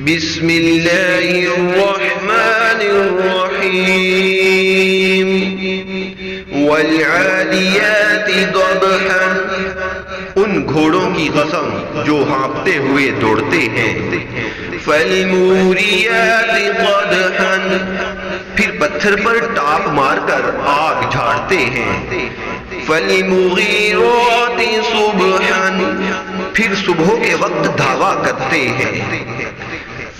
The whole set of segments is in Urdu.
بسم اللہ الرحمن الرحیم والعادیات ضبحا، ان گھوڑوں کی قسم جو ہانپتے ہوئے دوڑتے ہیں، فالموریات قدحا، پھر پتھر پر ٹاپ مار کر آگ جھاڑتے ہیں، فالمغیرات صبحا، پھر صبح کے وقت دھاوا کرتے ہیں،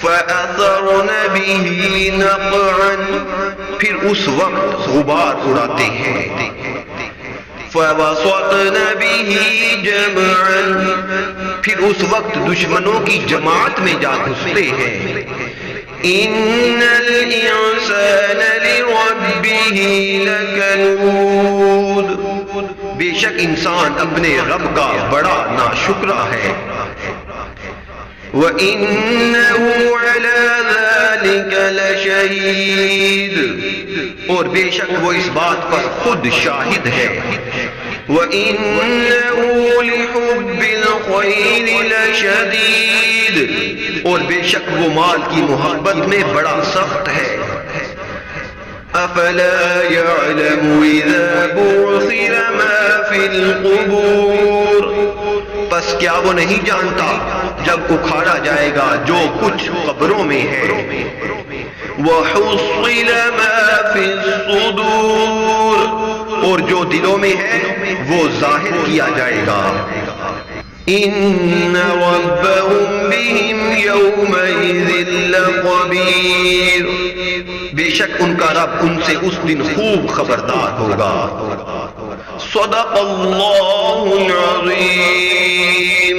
فأثرن به نقعا، پھر اس وقت غبار اڑاتے ہیں، فوسطن به جمعا، پھر اس وقت دشمنوں کی جماعت میں جا گھستے ہیں، ان الانسان لربه لکنود، بے شک انسان اپنے رب کا بڑا ناشکرا ہے، وَإِنَّهُ عَلَى ذَلِكَ لَشَهِيدٌ، اور بے شک وہ اس بات پر خود شاہد ہے، وَإِنَّهُ لِحُبِّ الْخَيْرِ لَشَدِيدٌ، اور بے شک وہ مال کی محبت میں بڑا سخت ہے، أَفَلَا يَعْلَمُ إِذَا بُعْثِرَ مَا فِي الْقُبُورِ، پس کیا وہ نہیں جانتا جب اکھاڑا جائے گا جو کچھ قبروں میں ہے، وَحُصِّلَ مَا فِي الصُّدُورِ، اور جو دلوں میں ہے وہ ظاہر کیا جائے گا، إِنَّ رَبَّهُمْ بِهِمْ يَوْمَئِذٍ لَخَبِيرٌ، بے شک ان کا رب ان سے اس دن خوب خبردار ہوگا۔ صدق اللہ العظیم۔